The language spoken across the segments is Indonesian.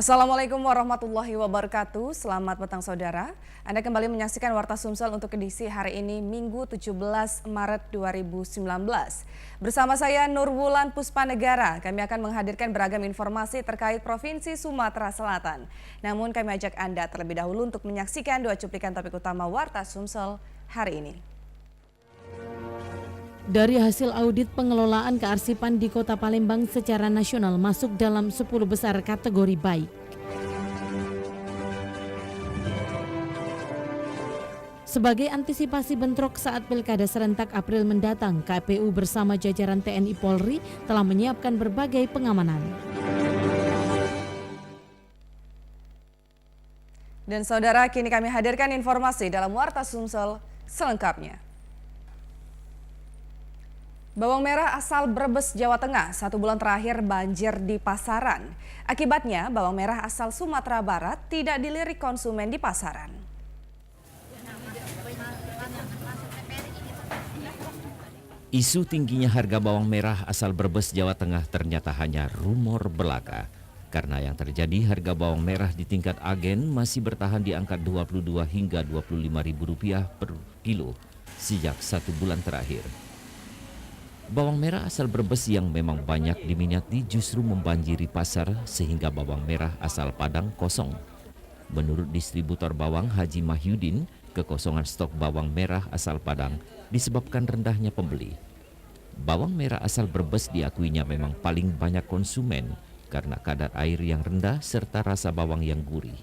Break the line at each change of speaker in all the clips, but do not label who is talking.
Assalamualaikum warahmatullahi wabarakatuh. Selamat petang saudara. Anda kembali menyaksikan Warta Sumsel untuk edisi hari ini Minggu 17 Maret 2019. Bersama saya Nurwulan Puspanegara, kami akan menghadirkan beragam informasi terkait Provinsi Sumatera Selatan. Namun kami ajak Anda terlebih dahulu untuk menyaksikan dua cuplikan topik utama Warta Sumsel hari ini.
Dari hasil audit pengelolaan kearsipan di Kota Palembang secara nasional masuk dalam 10 besar kategori baik. Sebagai antisipasi bentrok saat Pilkada serentak April mendatang, KPU bersama jajaran TNI Polri telah menyiapkan berbagai pengamanan.
Dan saudara, kini kami hadirkan informasi dalam Warta Sumsel selengkapnya. Bawang merah asal Brebes, Jawa Tengah, 1 bulan terakhir banjir di pasaran. Akibatnya, bawang merah asal Sumatera Barat tidak dilirik konsumen di pasaran.
Isu tingginya harga bawang merah asal Brebes, Jawa Tengah ternyata hanya rumor belaka. Karena yang terjadi harga bawang merah di tingkat agen masih bertahan di angka Rp22 hingga Rp25.000 per kilo sejak 1 bulan terakhir. Bawang merah asal Brebes yang memang banyak diminati justru membanjiri pasar sehingga bawang merah asal Padang kosong. Menurut distributor bawang Haji Mahyudin, kekosongan stok bawang merah asal Padang disebabkan rendahnya pembeli. Bawang merah asal Brebes diakuinya memang paling banyak konsumen karena kadar air yang rendah serta rasa bawang yang gurih.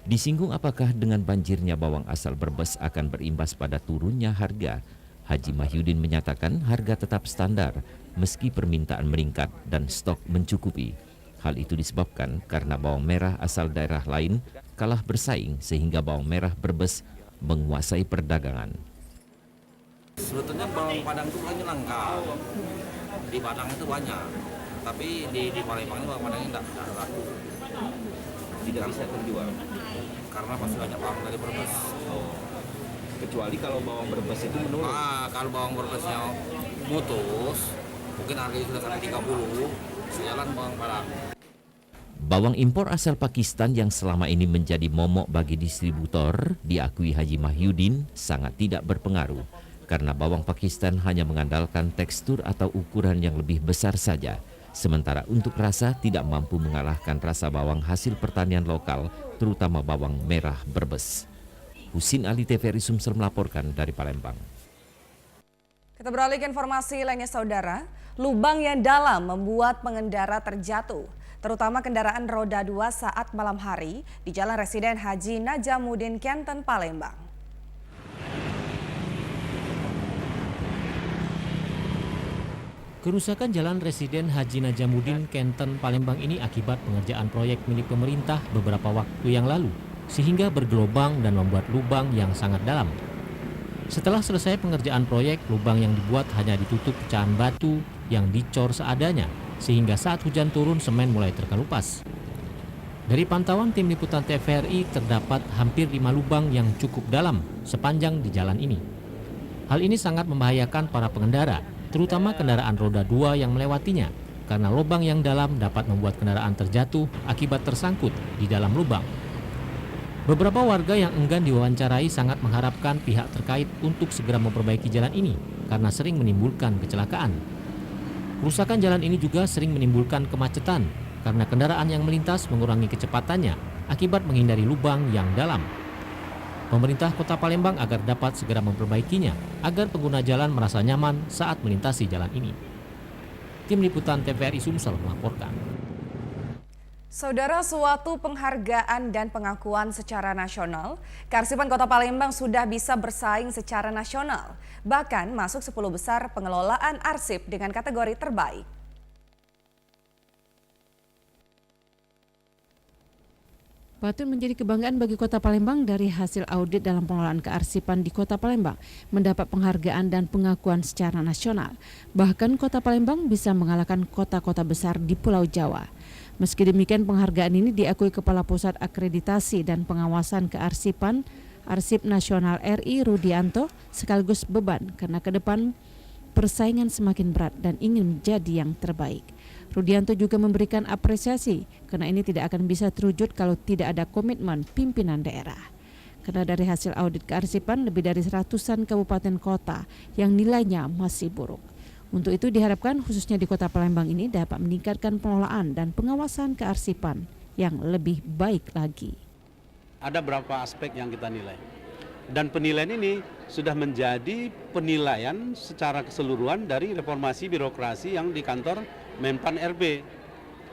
Disinggung apakah dengan banjirnya bawang asal Brebes akan berimbas pada turunnya harga, Haji Mahyudin menyatakan harga tetap standar meski permintaan meningkat dan stok mencukupi. Hal itu disebabkan karena bawang merah asal daerah lain kalah bersaing sehingga bawang merah Brebes menguasai perdagangan.
Sebetulnya bawang Padang itu hanya langka. Di Padang itu banyak, tapi di Palembang ini bawang Padang tidak laku. Tidak bisa terjual karena masih banyak bawang dari Brebes.
Kecuali kalau bawang Brebes itu menurun.
Kalau bawang Brebesnya mutus, mungkin harganya sudah sampai 30, sejalan bawang Padang.
Bawang impor asal Pakistan yang selama ini menjadi momok bagi distributor, diakui Haji Mahyudin sangat tidak berpengaruh. Karena bawang Pakistan hanya mengandalkan tekstur atau ukuran yang lebih besar saja. Sementara untuk rasa tidak mampu mengalahkan rasa bawang hasil pertanian lokal, terutama bawang merah Brebes. Husin Ali TVRI Sumsel melaporkan dari Palembang.
Kita beralih ke informasi lainnya saudara. Lubang yang dalam membuat pengendara terjatuh, terutama kendaraan roda 2 saat malam hari di Jalan Residen Haji Najamuddin Kenten, Palembang.
Kerusakan Jalan Residen Haji Najamuddin Kenten, Palembang ini akibat pengerjaan proyek milik pemerintah beberapa waktu yang lalu, sehingga bergelobang dan membuat lubang yang sangat dalam. Setelah selesai pengerjaan proyek, lubang yang dibuat hanya ditutup pecahan batu yang dicor seadanya, sehingga saat hujan turun semen mulai terkelupas. Dari pantauan tim liputan TVRI terdapat hampir 5 lubang yang cukup dalam sepanjang di jalan ini. Hal ini sangat membahayakan para pengendara, terutama kendaraan roda 2 yang melewatinya, karena lubang yang dalam dapat membuat kendaraan terjatuh akibat tersangkut di dalam lubang. Beberapa warga yang enggan diwawancarai sangat mengharapkan pihak terkait untuk segera memperbaiki jalan ini karena sering menimbulkan kecelakaan. Kerusakan jalan ini juga sering menimbulkan kemacetan karena kendaraan yang melintas mengurangi kecepatannya akibat menghindari lubang yang dalam. Pemerintah Kota Palembang agar dapat segera memperbaikinya agar pengguna jalan merasa nyaman saat melintasi jalan ini. Tim Liputan TVRI Sumsel melaporkan.
Saudara, suatu penghargaan dan pengakuan secara nasional, kearsipan Kota Palembang sudah bisa bersaing secara nasional, bahkan masuk 10 besar pengelolaan arsip dengan kategori terbaik.
Patut menjadi kebanggaan bagi Kota Palembang dari hasil audit dalam pengelolaan kearsipan di Kota Palembang mendapat penghargaan dan pengakuan secara nasional. Bahkan Kota Palembang bisa mengalahkan kota-kota besar di Pulau Jawa. Meski demikian, penghargaan ini diakui Kepala Pusat Akreditasi dan Pengawasan Kearsipan Arsip Nasional RI Rudianto sekaligus beban karena ke depan persaingan semakin berat dan ingin menjadi yang terbaik. Rudianto juga memberikan apresiasi karena ini tidak akan bisa terwujud kalau tidak ada komitmen pimpinan daerah. Karena dari hasil audit kearsipan lebih dari ratusan kabupaten kota yang nilainya masih buruk. Untuk itu diharapkan khususnya di Kota Palembang ini dapat meningkatkan pengelolaan dan pengawasan kearsipan yang lebih baik lagi.
Ada beberapa aspek yang kita nilai. Dan penilaian ini sudah menjadi penilaian secara keseluruhan dari reformasi birokrasi yang di kantor Menpan RB.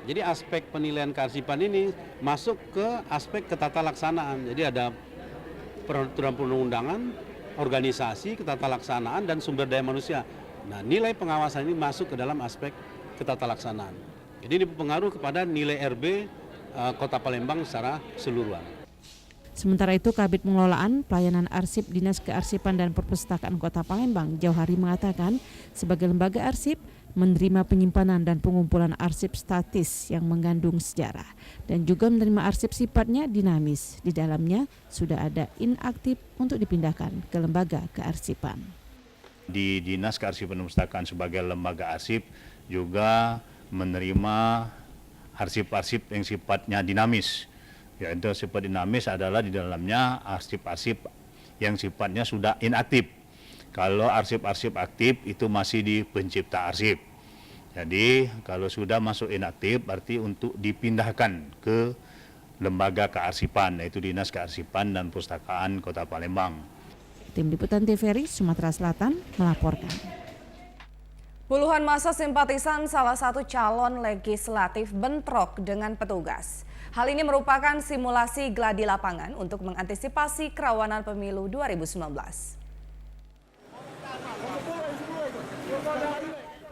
Jadi aspek penilaian kearsipan ini masuk ke aspek ketata laksanaan. Jadi ada peraturan perundang-undangan, organisasi, ketata laksanaan, dan sumber daya manusia. Nah, nilai pengawasan ini masuk ke dalam aspek ketata laksanaan. Jadi ini berpengaruh kepada nilai RB Kota Palembang secara keseluruhan.
Sementara itu, Kabid Pengelolaan Pelayanan Arsip Dinas Kearsipan dan Perpustakaan Kota Palembang, Jauhari mengatakan, sebagai lembaga arsip menerima penyimpanan dan pengumpulan arsip statis yang mengandung sejarah dan juga menerima arsip sifatnya dinamis. Di dalamnya sudah ada inaktif untuk dipindahkan ke lembaga kearsipan.
Di Dinas Kearsipan dan Perpustakaan sebagai lembaga arsip juga menerima arsip-arsip yang sifatnya dinamis. Yaitu sifat dinamis adalah di dalamnya arsip-arsip yang sifatnya sudah inaktif. Kalau arsip-arsip aktif itu masih di pencipta arsip. Jadi kalau sudah masuk inaktif berarti untuk dipindahkan ke lembaga kearsipan, yaitu Dinas Kearsipan dan Perpustakaan Kota Palembang.
Tim Liputan TVRI Sumatera Selatan melaporkan.
Puluhan massa simpatisan salah satu calon legislatif bentrok dengan petugas. Hal ini merupakan simulasi gladi lapangan untuk mengantisipasi kerawanan pemilu 2019.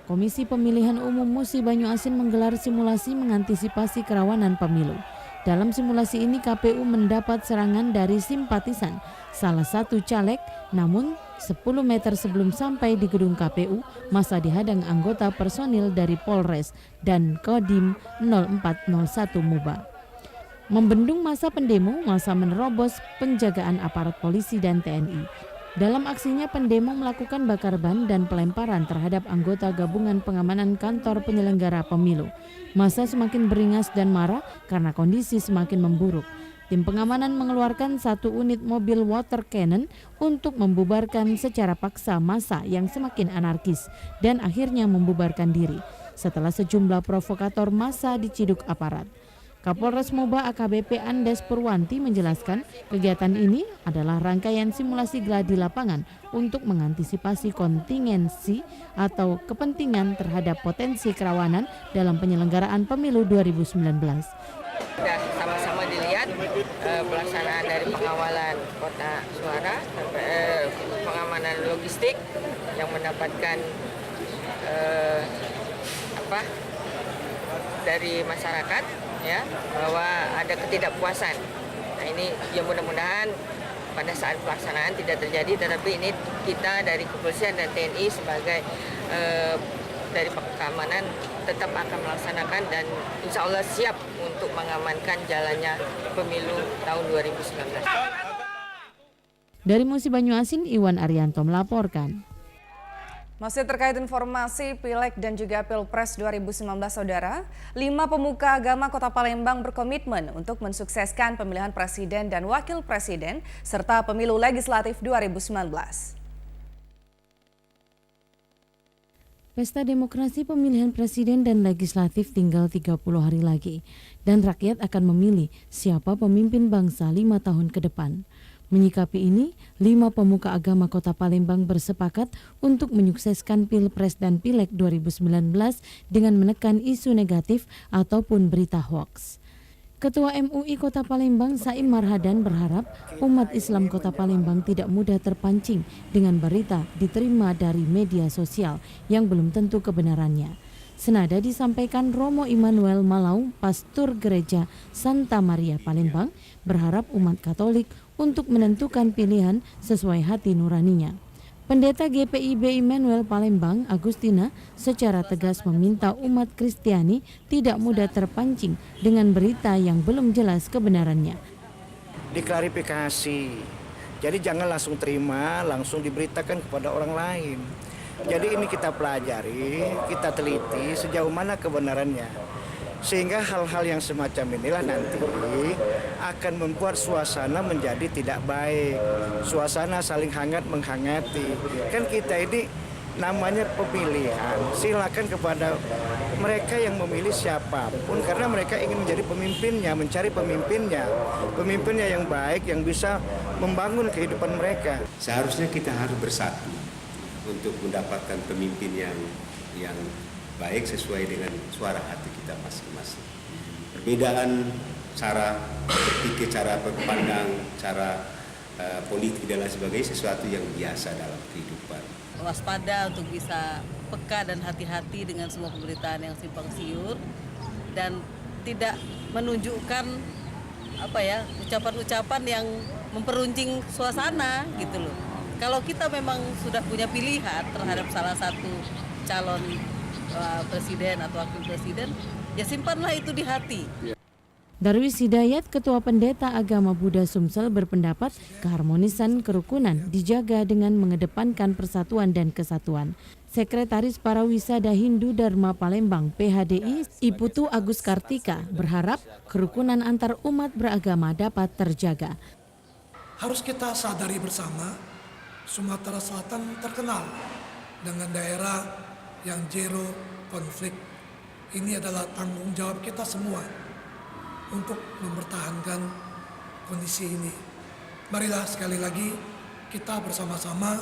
Komisi Pemilihan Umum Musi Banyuasin menggelar simulasi mengantisipasi kerawanan pemilu. Dalam simulasi ini KPU mendapat serangan dari simpatisan salah satu caleg, namun 10 meter sebelum sampai di gedung KPU, massa dihadang anggota personil dari Polres dan Kodim 0401 Muba. Membendung massa pendemo, massa menerobos penjagaan aparat polisi dan TNI. Dalam aksinya, pendemo melakukan bakar ban dan pelemparan terhadap anggota gabungan pengamanan kantor penyelenggara pemilu. Massa semakin beringas dan marah karena kondisi semakin memburuk. Tim pengamanan mengeluarkan 1 unit mobil water cannon untuk membubarkan secara paksa massa yang semakin anarkis dan akhirnya membubarkan diri setelah sejumlah provokator massa diciduk aparat. Kapolres Moba AKBP Andes Purwanti menjelaskan kegiatan ini adalah rangkaian simulasi gladi lapangan untuk mengantisipasi kontingensi atau kepentingan terhadap potensi kerawanan dalam penyelenggaraan pemilu 2019.
Sudah sama-sama dilihat pelaksanaan dari pengawalan kota suara, pengamanan logistik yang mendapatkan dari masyarakat, ya, bahwa ada ketidakpuasan. Nah, ini ya mudah-mudahan pada saat pelaksanaan tidak terjadi, tetapi ini kita dari kepolisian dan TNI sebagai dari keamanan tetap akan melaksanakan dan insya Allah siap untuk mengamankan jalannya pemilu tahun 2019.
Dari Musi Banyuasin, Iwan Arianto melaporkan.
Masih terkait informasi Pileg dan juga Pilpres 2019, Saudara, 5 pemuka agama Kota Palembang berkomitmen untuk mensukseskan pemilihan presiden dan wakil presiden serta pemilu legislatif 2019.
Pesta demokrasi pemilihan presiden dan legislatif tinggal 30 hari lagi dan rakyat akan memilih siapa pemimpin bangsa 5 tahun ke depan. Menyikapi ini, 5 pemuka agama Kota Palembang bersepakat untuk menyukseskan Pilpres dan Pileg 2019 dengan menekan isu negatif ataupun berita hoaks. Ketua MUI Kota Palembang Saim Marhadan berharap umat Islam Kota Palembang tidak mudah terpancing dengan berita diterima dari media sosial yang belum tentu kebenarannya. Senada disampaikan Romo Immanuel Malau, Pastor Gereja Santa Maria Palembang, berharap umat Katolik untuk menentukan pilihan sesuai hati nuraninya. Pendeta GPIB Immanuel Palembang, Agustina, secara tegas meminta umat Kristiani tidak mudah terpancing dengan berita yang belum jelas kebenarannya.
Diklarifikasi, jadi jangan langsung terima, langsung diberitakan kepada orang lain. Jadi ini kita pelajari, kita teliti sejauh mana kebenarannya. Sehingga hal-hal yang semacam inilah nanti akan membuat suasana menjadi tidak baik. Suasana saling hangat menghangati. Kan kita ini namanya pemilihan. Silakan kepada mereka yang memilih siapapun karena mereka ingin menjadi pemimpinnya, mencari pemimpinnya yang baik yang bisa membangun kehidupan mereka.
Seharusnya kita harus bersatu untuk mendapatkan pemimpin yang baik sesuai dengan suara hati kita masing-masing. Perbedaan cara berpikir, cara berpandang, cara politik dan lain sebagainya sesuatu yang biasa dalam kehidupan.
Waspada untuk bisa peka dan hati-hati dengan semua pemberitaan yang simpang siur dan tidak menunjukkan ucapan-ucapan yang memperuncing suasana gitu loh. Kalau kita memang sudah punya pilihan terhadap salah satu calon presiden atau wakil presiden, ya simpanlah itu di hati.
Darwis Hidayat, Ketua Pendeta Agama Buddha Sumsel berpendapat keharmonisan kerukunan dijaga dengan mengedepankan persatuan dan kesatuan. Sekretaris Parawisada Hindu Dharma Palembang PHDI, Iputu Agus Kartika, berharap kerukunan antar umat beragama dapat terjaga.
Harus kita sadari bersama, Sumatera Selatan terkenal dengan daerah yang zero konflik. Ini adalah tanggung jawab kita semua untuk mempertahankan kondisi ini. Marilah sekali lagi kita bersama-sama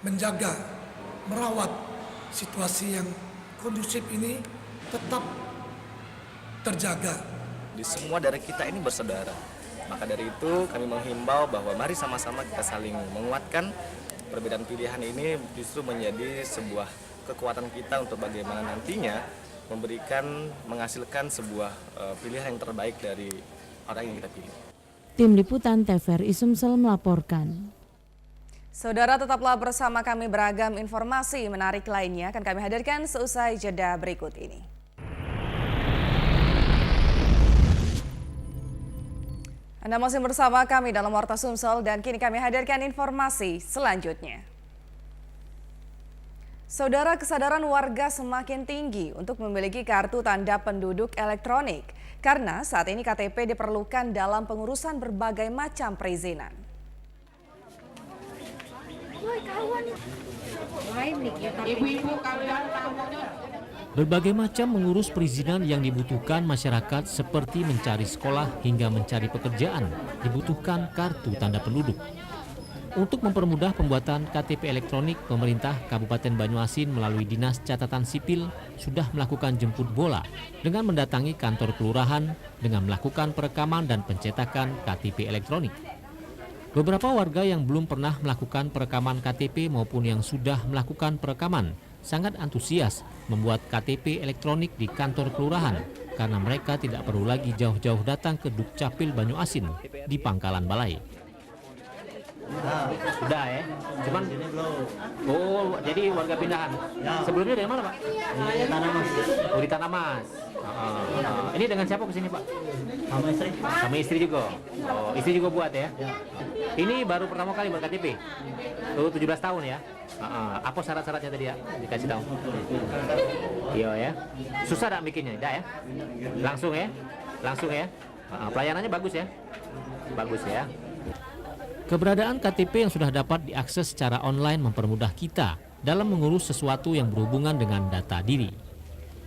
menjaga, merawat situasi yang kondusif ini tetap terjaga.
Di semua dari kita ini bersaudara. Maka dari itu kami menghimbau bahwa mari sama-sama kita saling menguatkan. Perbedaan pilihan ini justru menjadi sebuah kekuatan kita untuk bagaimana nantinya menghasilkan sebuah pilihan yang terbaik dari orang yang kita pilih.
Tim Liputan TVRI Sumsel melaporkan.
Saudara, tetaplah bersama kami, beragam informasi menarik lainnya akan kami hadirkan seusai jeda berikut ini. Anda masih bersama kami dalam Warta Sumsel dan kini kami hadirkan informasi selanjutnya. Saudara, kesadaran warga semakin tinggi untuk memiliki kartu tanda penduduk elektronik karena saat ini KTP diperlukan dalam pengurusan berbagai macam perizinan.
Berbagai macam mengurus perizinan yang dibutuhkan masyarakat seperti mencari sekolah hingga mencari pekerjaan dibutuhkan kartu tanda penduduk. Untuk mempermudah pembuatan KTP elektronik, pemerintah Kabupaten Banyuasin melalui Dinas Catatan Sipil sudah melakukan jemput bola dengan mendatangi kantor kelurahan dengan melakukan perekaman dan pencetakan KTP elektronik. Beberapa warga yang belum pernah melakukan perekaman KTP maupun yang sudah melakukan perekaman sangat antusias membuat KTP elektronik di kantor kelurahan karena mereka tidak perlu lagi jauh-jauh datang ke Dukcapil Banyuasin di Pangkalan Balai.
Sudah ya, cuman jadi warga pindahan. Sebelumnya dari mana Pak? Di Tanah Mas. Oh, di Tanah Mas. Ini dengan siapa kesini Pak? Sama istri. Sama istri juga. Oh, istri juga buat ya? Ini baru pertama kali buat KTP. 17 tahun ya. Apa syarat-syaratnya tadi ya? Dikasih tahu. Iya ya. Susah tak bikinnya? Tidak ya? Langsung ya? Langsung ya? Pelayanannya bagus ya? Bagus ya.
Keberadaan KTP yang sudah dapat diakses secara online mempermudah kita dalam mengurus sesuatu yang berhubungan dengan data diri.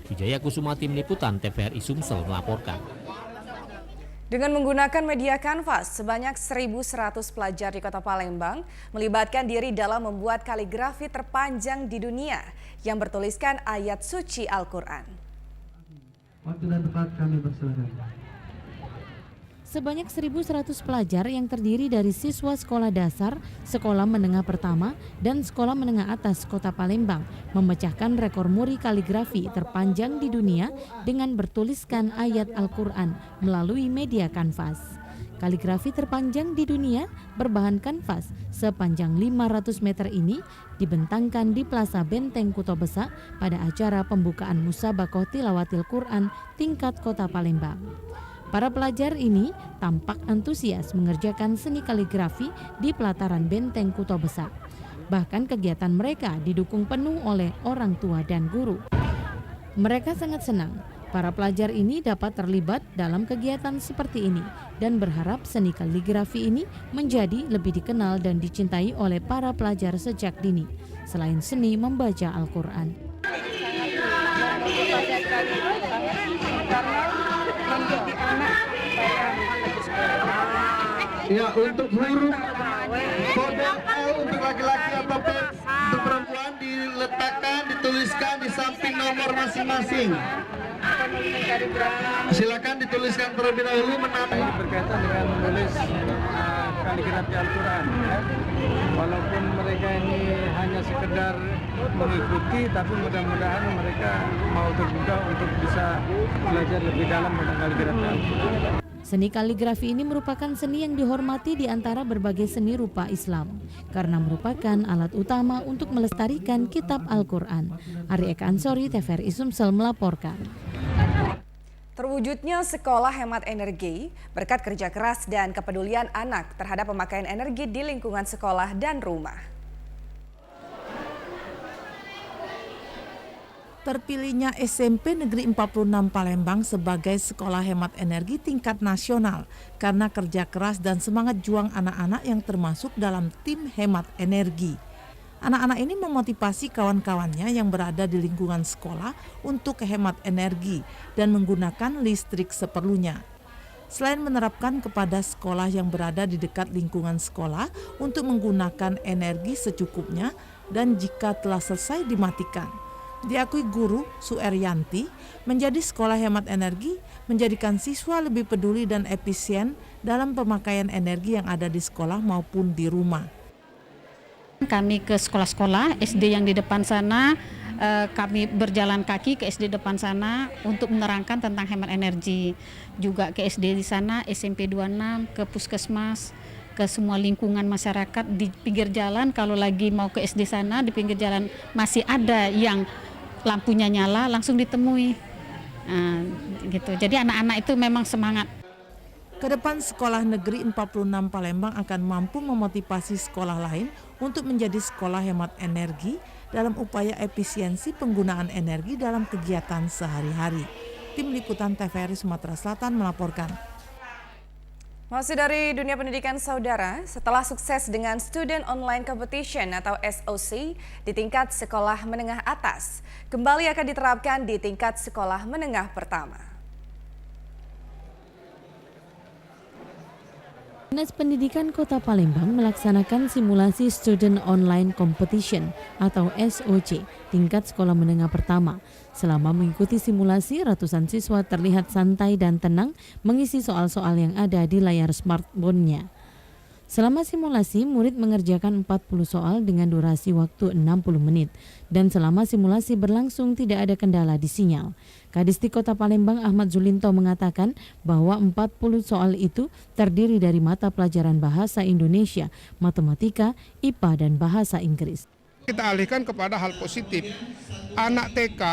Wijaya Kusuma, Tim Liputan TVRI Sumsel melaporkan.
Dengan menggunakan media kanvas, sebanyak 1.100 pelajar di Kota Palembang melibatkan diri dalam membuat kaligrafi terpanjang di dunia yang bertuliskan ayat suci Al-Quran.
Waktu dan tempat kami bersilakan.
Sebanyak 1.100 pelajar yang terdiri dari siswa sekolah dasar, sekolah menengah pertama, dan sekolah menengah atas Kota Palembang memecahkan rekor muri kaligrafi terpanjang di dunia dengan bertuliskan ayat Al-Quran melalui media kanvas. Kaligrafi terpanjang di dunia berbahan kanvas sepanjang 500 meter ini dibentangkan di Plaza Benteng Kuto Besak pada acara pembukaan Musabakoh Tilawatil Quran tingkat Kota Palembang. Para pelajar ini tampak antusias mengerjakan seni kaligrafi di pelataran Benteng Kuto Besak. Bahkan kegiatan mereka didukung penuh oleh orang tua dan guru. Mereka sangat senang para pelajar ini dapat terlibat dalam kegiatan seperti ini dan berharap seni kaligrafi ini menjadi lebih dikenal dan dicintai oleh para pelajar sejak dini, selain seni membaca Al-Quran.
Ya, untuk huruf kode L untuk laki-laki atau P untuk perempuan diletakkan, dituliskan di samping nomor masing-masing. Silakan dituliskan terlebih dahulu menambah.
Berkaitan dengan menulis kaligrafi Al-Quran, ya. Walaupun mereka ini hanya sekedar mengikuti, tapi mudah-mudahan mereka mau terbuka untuk bisa belajar lebih dalam tentang kaligrafi Al-Quran.
Seni kaligrafi ini merupakan seni yang dihormati di antara berbagai seni rupa Islam karena merupakan alat utama untuk melestarikan kitab Al-Quran. Ari Eka Ansori, TVRI Sumsel melaporkan.
Terwujudnya sekolah hemat energi berkat kerja keras dan kepedulian anak terhadap pemakaian energi di lingkungan sekolah dan rumah.
Terpilihnya SMP Negeri 46 Palembang sebagai sekolah hemat energi tingkat nasional karena kerja keras dan semangat juang anak-anak yang termasuk dalam tim hemat energi. Anak-anak ini memotivasi kawan-kawannya yang berada di lingkungan sekolah untuk hemat energi dan menggunakan listrik seperlunya. Selain menerapkan kepada sekolah yang berada di dekat lingkungan sekolah untuk menggunakan energi secukupnya dan jika telah selesai dimatikan. Diakui guru Sueryanti, menjadi sekolah hemat energi menjadikan siswa lebih peduli dan efisien dalam pemakaian energi yang ada di sekolah maupun di rumah.
Kami ke sekolah-sekolah SD yang di depan sana, kami berjalan kaki ke SD depan sana untuk menerangkan tentang hemat energi. Juga ke SD di sana, SMP 26, ke puskesmas, ke semua lingkungan masyarakat di pinggir jalan. Kalau lagi mau ke SD sana, di pinggir jalan masih ada yang lampunya nyala, langsung ditemui. Gitu. Jadi anak-anak itu memang semangat.
Kedepan Sekolah Negeri 46 Palembang akan mampu memotivasi sekolah lain untuk menjadi sekolah hemat energi dalam upaya efisiensi penggunaan energi dalam kegiatan sehari-hari. Tim Liputan TVRI Sumatera Selatan melaporkan.
Masih dari dunia pendidikan saudara, setelah sukses dengan Student Online Competition atau SOC di tingkat sekolah menengah atas, kembali akan diterapkan di tingkat sekolah menengah pertama.
Dinas Pendidikan Kota Palembang melaksanakan simulasi Student Online Competition atau SOC tingkat sekolah menengah pertama. Selama mengikuti simulasi, ratusan siswa terlihat santai dan tenang mengisi soal-soal yang ada di layar smartphone-nya. Selama simulasi, murid mengerjakan 40 soal dengan durasi waktu 60 menit. Dan selama simulasi berlangsung tidak ada kendala di sinyal. Kadistik Kota Palembang Ahmad Zulinto mengatakan bahwa 40 soal itu terdiri dari mata pelajaran bahasa Indonesia, matematika, IPA, dan bahasa Inggris.
Kita alihkan kepada hal positif. Anak TK,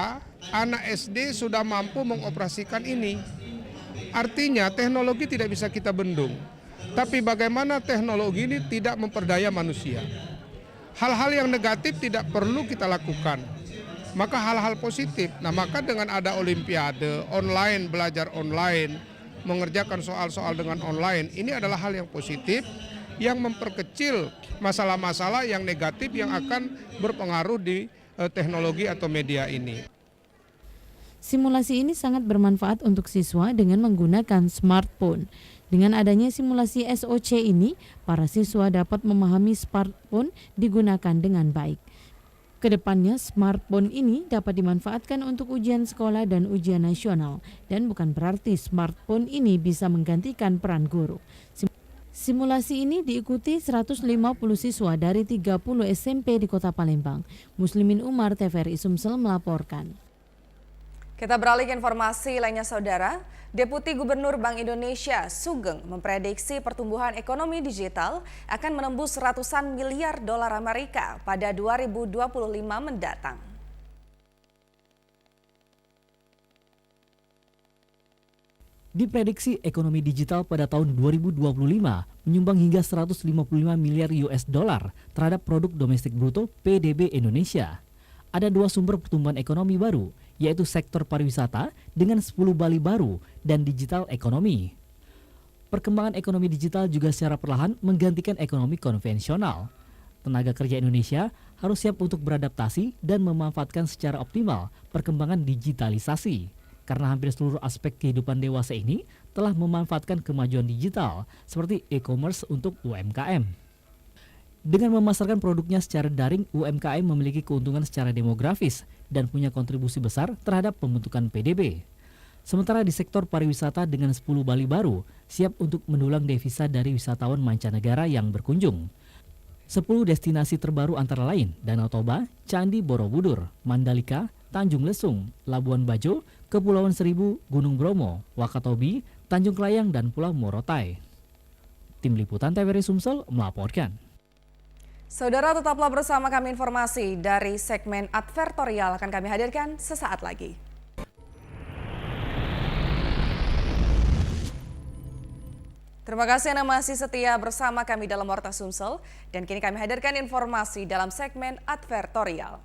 anak SD sudah mampu mengoperasikan ini. Artinya teknologi tidak bisa kita bendung. Tapi bagaimana teknologi ini tidak memperdaya manusia. Hal-hal yang negatif tidak perlu kita lakukan. Maka hal-hal positif. Nah, maka dengan ada olimpiade, online, belajar online, mengerjakan soal-soal dengan online, ini adalah hal yang positif yang memperkecil masalah-masalah yang negatif yang akan berpengaruh di teknologi atau media ini.
Simulasi ini sangat bermanfaat untuk siswa dengan menggunakan smartphone. Dengan adanya simulasi SOC ini, para siswa dapat memahami smartphone digunakan dengan baik. Kedepannya, smartphone ini dapat dimanfaatkan untuk ujian sekolah dan ujian nasional, dan bukan berarti smartphone ini bisa menggantikan peran guru. Simulasi ini diikuti 150 siswa dari 30 SMP di Kota Palembang. Muslimin Umar, TVRI Sumsel melaporkan.
Kita beralih ke informasi lainnya saudara. Deputi Gubernur Bank Indonesia Sugeng memprediksi pertumbuhan ekonomi digital akan menembus ratusan miliar dolar Amerika pada 2025 mendatang.
Diprediksi ekonomi digital pada tahun 2025 menyumbang hingga 155 miliar US dollar terhadap produk domestik bruto PDB Indonesia. Ada dua sumber pertumbuhan ekonomi baru, yaitu sektor pariwisata dengan 10 Bali baru dan digital ekonomi. Perkembangan ekonomi digital juga secara perlahan menggantikan ekonomi konvensional. Tenaga kerja Indonesia harus siap untuk beradaptasi dan memanfaatkan secara optimal perkembangan digitalisasi. Karena hampir seluruh aspek kehidupan dewasa ini telah memanfaatkan kemajuan digital seperti e-commerce untuk UMKM. Dengan memasarkan produknya secara daring, UMKM memiliki keuntungan secara demografis dan punya kontribusi besar terhadap pembentukan PDB. Sementara di sektor pariwisata dengan 10 Bali baru siap untuk mendulang devisa dari wisatawan mancanegara yang berkunjung. 10 destinasi terbaru antara lain Danau Toba, Candi Borobudur, Mandalika, Tanjung Lesung, Labuan Bajo, Kepulauan Seribu, Gunung Bromo, Wakatobi, Tanjung Kelayang, dan Pulau Morotai. Tim Liputan TVRI Sumsel melaporkan.
Saudara, tetaplah bersama kami, informasi dari segmen advertorial akan kami hadirkan sesaat lagi. Terima kasih Anda masih setia bersama kami dalam Warta Sumsel, dan kini kami hadirkan informasi dalam segmen advertorial.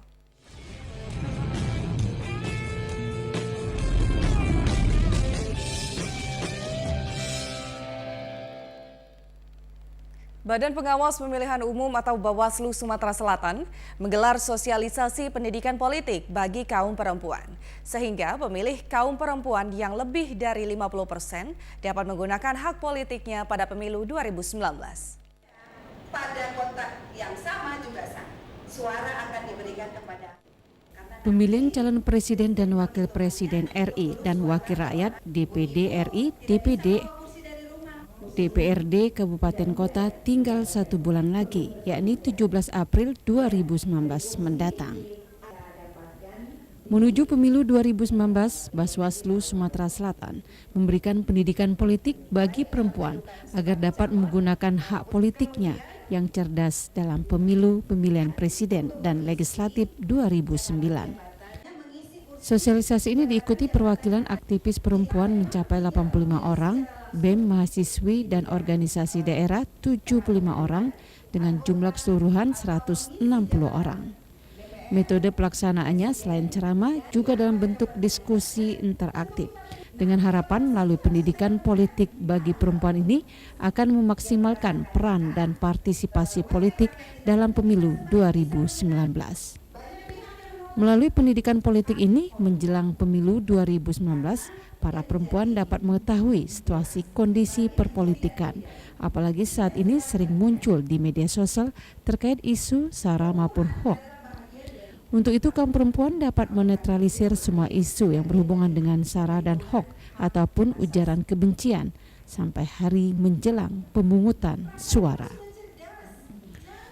Badan Pengawas Pemilihan Umum atau Bawaslu Sumatera Selatan menggelar sosialisasi pendidikan politik bagi kaum perempuan. Sehingga pemilih kaum perempuan yang lebih dari 50% dapat menggunakan hak politiknya pada pemilu 2019.
Pada kotak yang sama juga sama, suara akan diberikan kepada...
Pemilihan calon presiden dan wakil presiden RI dan wakil rakyat DPD RI, DPD DPRD Kabupaten Kota tinggal 1 bulan lagi, yakni 17 April 2019 mendatang. Menuju pemilu 2019, Bawaslu Sumatera Selatan memberikan pendidikan politik bagi perempuan agar dapat menggunakan hak politiknya yang cerdas dalam pemilu pemilihan presiden dan legislatif 2009. Sosialisasi ini diikuti perwakilan aktivis perempuan mencapai 85 orang, BEM mahasiswi dan organisasi daerah 75 orang dengan jumlah keseluruhan 160 orang. Metode pelaksanaannya selain ceramah juga dalam bentuk diskusi interaktif. Dengan harapan melalui pendidikan politik bagi perempuan ini akan memaksimalkan peran dan partisipasi politik dalam pemilu 2019. Melalui pendidikan politik ini menjelang pemilu 2019, para perempuan dapat mengetahui situasi kondisi perpolitikan, apalagi saat ini sering muncul di media sosial terkait isu SARA maupun hoax. Untuk itu kaum perempuan dapat menetralisir semua isu yang berhubungan dengan SARA dan hoax ataupun ujaran kebencian sampai hari menjelang pemungutan suara.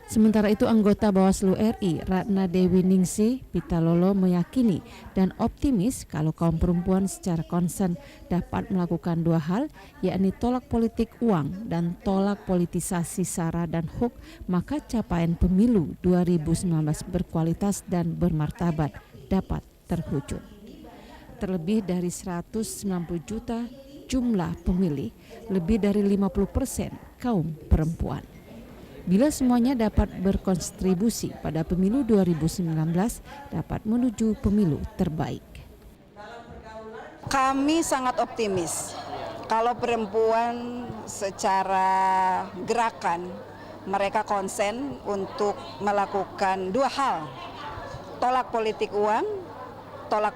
Sementara itu anggota Bawaslu RI Ratna Dewi Ningsih Pitalolo meyakini dan optimis kalau kaum perempuan secara konsen dapat melakukan dua hal, yakni tolak politik uang dan tolak politisasi SARA dan hoax, maka capaian pemilu 2019 berkualitas dan bermartabat dapat terwujud. Terlebih dari 190 juta jumlah pemilih, lebih dari 50% kaum perempuan. Bila semuanya dapat berkontribusi pada pemilu 2019, dapat menuju pemilu terbaik.
Kami sangat optimis kalau perempuan secara gerakan mereka konsen untuk melakukan dua hal, tolak politik uang, tolak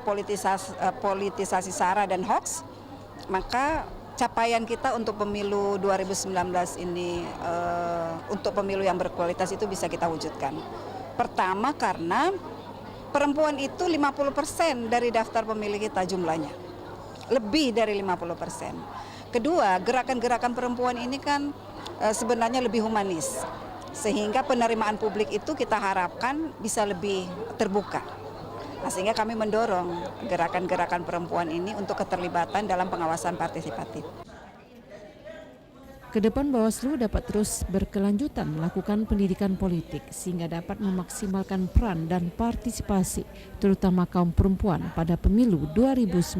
politisasi SARA dan hoax, maka capaian kita untuk pemilu 2019 ini, untuk pemilu yang berkualitas itu bisa kita wujudkan. Pertama karena perempuan itu 50% dari daftar pemilih kita jumlahnya. Lebih dari 50%. Kedua, gerakan-gerakan perempuan ini kan sebenarnya lebih humanis. Sehingga penerimaan publik itu kita harapkan bisa lebih terbuka. Nah, sehingga kami mendorong gerakan-gerakan perempuan ini untuk keterlibatan dalam pengawasan partisipatif.
Kedepan Bawaslu dapat terus berkelanjutan melakukan pendidikan politik sehingga dapat memaksimalkan peran dan partisipasi terutama kaum perempuan pada pemilu 2019.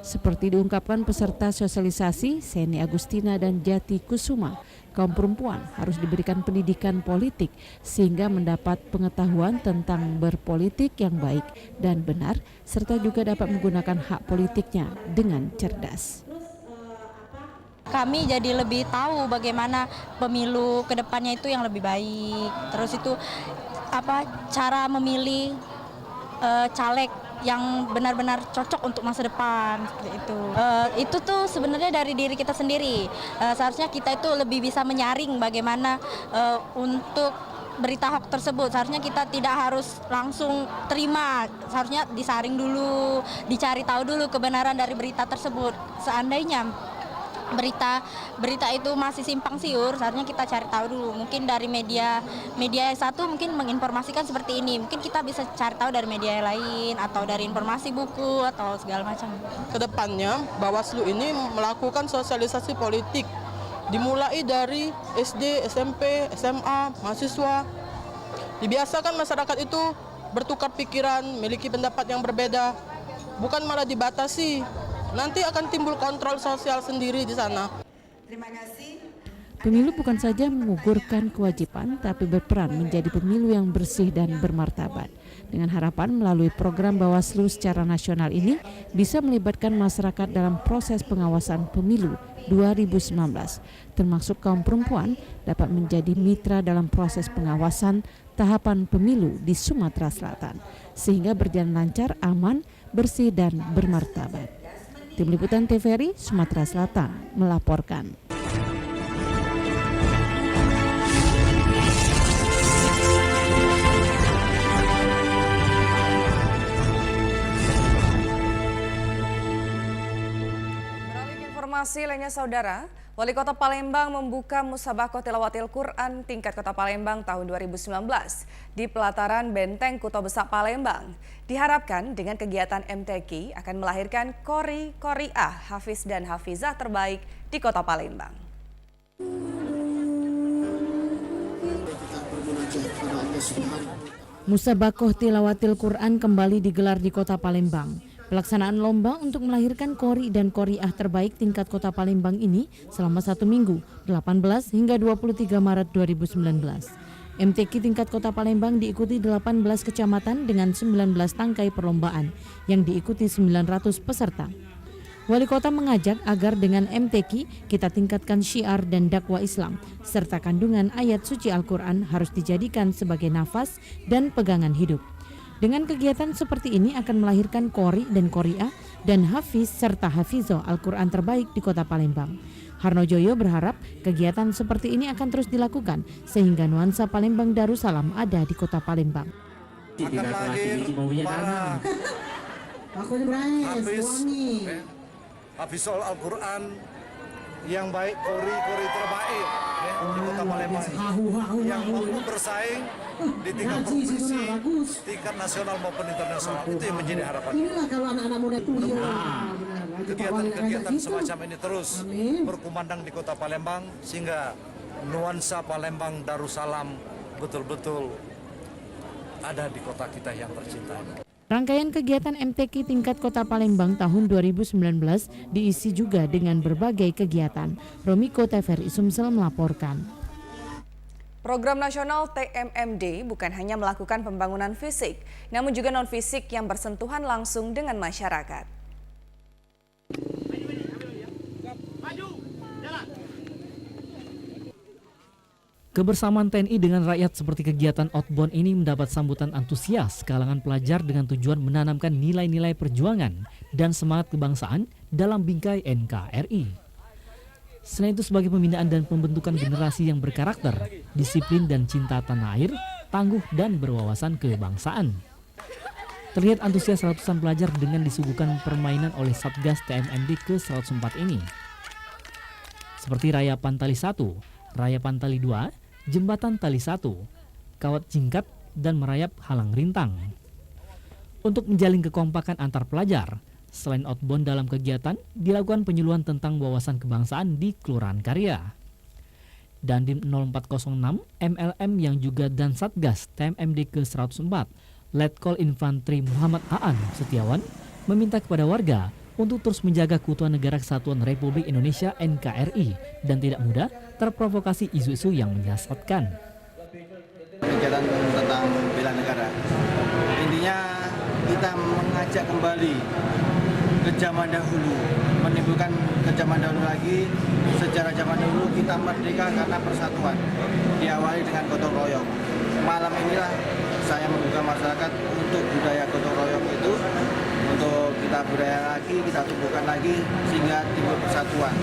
Seperti diungkapkan peserta sosialisasi Seni Agustina dan Jati Kusuma, kaum perempuan harus diberikan pendidikan politik sehingga mendapat pengetahuan tentang berpolitik yang baik dan benar serta juga dapat menggunakan hak politiknya dengan cerdas.
Kami jadi lebih tahu bagaimana pemilu ke depannya itu yang lebih baik. Terus itu cara memilih caleg yang benar-benar cocok untuk masa depan seperti itu. Itu tuh sebenarnya dari diri kita sendiri. Seharusnya kita itu lebih bisa menyaring bagaimana untuk berita hoax tersebut. Seharusnya kita tidak harus langsung terima, seharusnya disaring dulu, dicari tahu dulu kebenaran dari berita tersebut. Seandainya berita itu masih simpang siur, seharusnya kita cari tahu dulu. Mungkin dari media satu mungkin menginformasikan seperti ini, mungkin kita bisa cari tahu dari media lain atau dari informasi buku atau segala macam.
Kedepannya Bawaslu ini melakukan sosialisasi politik, dimulai dari SD, SMP, SMA, mahasiswa. Dibiasakan masyarakat itu bertukar pikiran, memiliki pendapat yang berbeda, bukan malah dibatasi. Nanti akan timbul kontrol sosial sendiri di sana.
Terima kasih.
Pemilu bukan saja menggugurkan kewajiban, tapi berperan menjadi pemilu yang bersih dan bermartabat. Dengan harapan melalui program Bawaslu secara nasional ini bisa melibatkan masyarakat dalam proses pengawasan pemilu 2019, termasuk kaum perempuan dapat menjadi mitra dalam proses pengawasan tahapan pemilu di Sumatera Selatan, sehingga berjalan lancar, aman, bersih, dan bermartabat. Tim Liputan TVRI Sumatera Selatan melaporkan.
Beralih ke informasi lainnya saudara, Wali Kota Palembang membuka Musabakoh Tilawatil Quran tingkat Kota Palembang tahun 2019 di pelataran Benteng Kuto Besak Palembang. Diharapkan dengan kegiatan MTQ akan melahirkan qori-qoriah, hafiz dan hafizah terbaik di Kota Palembang.
Musabakoh Tilawatil Quran kembali digelar di Kota Palembang. Pelaksanaan lomba untuk melahirkan qori dan qoriah terbaik tingkat Kota Palembang ini selama 1 minggu, 18 hingga 23 Maret 2019. MTQ tingkat Kota Palembang diikuti 18 kecamatan dengan 19 tangkai perlombaan yang diikuti 900 peserta. Wali Kota mengajak agar dengan MTQ kita tingkatkan syiar dan dakwah Islam, serta kandungan ayat suci Al-Quran harus dijadikan sebagai nafas dan pegangan hidup. Dengan kegiatan seperti ini akan melahirkan qori dan qoriah dan hafiz serta hafizah Al-Quran terbaik di Kota Palembang. Harno Joyo berharap kegiatan seperti ini akan terus dilakukan sehingga nuansa Palembang Darussalam ada di Kota Palembang.
Akan lahir para hafizul Al-Quran yang baik, qori terbaik di Kota Palembang yang mampu bersaing di tingkat provinsi, tingkat nasional maupun internasional. Itu yang menjadi harapan.
Inilah kalau anak-anak muda itu
Kegiatan-kegiatan semacam ini terus berkumandang di Kota Palembang sehingga nuansa Palembang Darussalam betul-betul ada di kota kita yang tercinta.
Rangkaian kegiatan MTQ tingkat Kota Palembang tahun 2019 diisi juga dengan berbagai kegiatan. Romiko TVRI Sumsel melaporkan.
Program nasional TMMD bukan hanya melakukan pembangunan fisik, namun juga non-fisik yang bersentuhan langsung dengan masyarakat.
Kebersamaan TNI dengan rakyat seperti kegiatan outbound ini mendapat sambutan antusias kalangan pelajar dengan tujuan menanamkan nilai-nilai perjuangan dan semangat kebangsaan dalam bingkai NKRI. Selain itu sebagai pembinaan dan pembentukan generasi yang berkarakter, disiplin dan cinta tanah air, tangguh dan berwawasan kebangsaan. Terlihat antusias ratusan pelajar dengan disuguhkan permainan oleh Satgas TMMD ke-104 ini. Seperti Rayapan Tali 1, Rayapan Tali 2, Jembatan Tali 1, Kawat Jingkat, dan merayap halang rintang. Untuk menjalin kekompakan antar pelajar, Selain outbound dalam kegiatan, dilakukan penyuluhan tentang wawasan kebangsaan di Kelurahan Karya. Dandim 0406 MLM yang juga dan Satgas TMMD ke-104, Letkol Infantri Muhammad Aan Setiawan, meminta kepada warga untuk terus menjaga keutuhan Negara Kesatuan Republik Indonesia NKRI dan tidak mudah terprovokasi isu-isu yang menyesatkan.
Kegiatan tentang bela negara, intinya kita mengajak kembali ke zaman dahulu, menimbulkan ke zaman dahulu lagi. Sejarah zaman dahulu kita merdeka karena persatuan, diawali dengan gotong royong. Malam inilah saya membuka masyarakat untuk budaya gotong royong itu, untuk kita budaya lagi, kita tumbuhkan lagi sehingga timbul persatuan.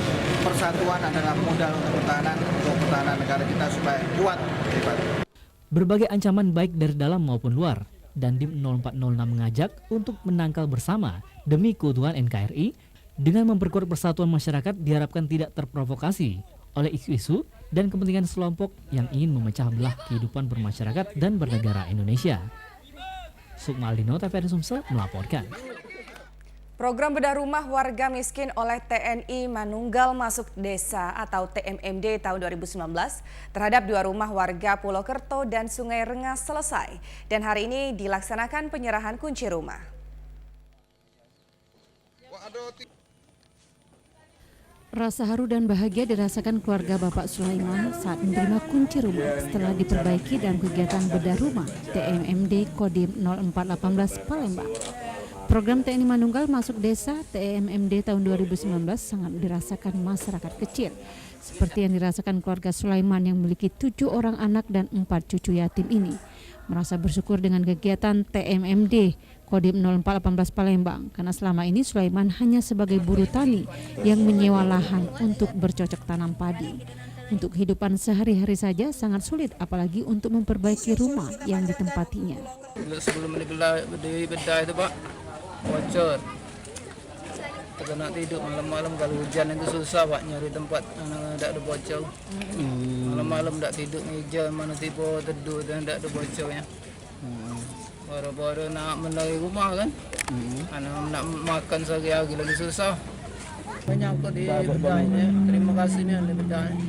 Persatuan adalah modal untuk pertahanan negara kita supaya kuat.
Berbagai ancaman baik dari dalam maupun luar, Dandim 0406 mengajak untuk menangkal bersama demi keutuhan NKRI dengan memperkuat persatuan masyarakat diharapkan tidak terprovokasi oleh isu-isu dan kepentingan sekelompok yang ingin memecah belah kehidupan bermasyarakat dan bernegara Indonesia. Sukmaldino, TVRI Sumsel melaporkan.
Program bedah rumah warga miskin oleh TNI Manunggal Masuk Desa atau TMMD tahun 2019 terhadap 2 rumah warga Pulau Kerto dan Sungai Rengas selesai dan hari ini dilaksanakan penyerahan kunci rumah.
Rasa haru dan bahagia dirasakan keluarga Bapak Sulaiman saat menerima kunci rumah setelah diperbaiki dalam kegiatan bedah rumah TMMD Kodim 0418 Palembang. Program TNI Manunggal Masuk Desa TMMD tahun 2019 sangat dirasakan masyarakat kecil, seperti yang dirasakan keluarga Sulaiman yang memiliki 7 orang anak dan 4 cucu yatim ini. Merasa bersyukur dengan kegiatan TMMD Kodim 0418 Palembang, karena selama ini Sulaiman hanya sebagai buruh tani yang menyewa lahan untuk bercocok tanam padi. Untuk kehidupan sehari-hari saja sangat sulit, apalagi untuk memperbaiki rumah yang ditempatinya.
Sebelum bedah itu Pak, bocor. Kita nak tidur malam-malam kalau hujan itu susah Pak, nyari tempat yang tidak ada bocor. Malam-malam tidak tidur meja mana tiba teduh dan tidak ada bocornya. Baru-baru nak menaiki rumah kan, nak makan sehari-hari lagi susah. Menyangkut di bedahnya, terima kasih nih ahli bedahnya.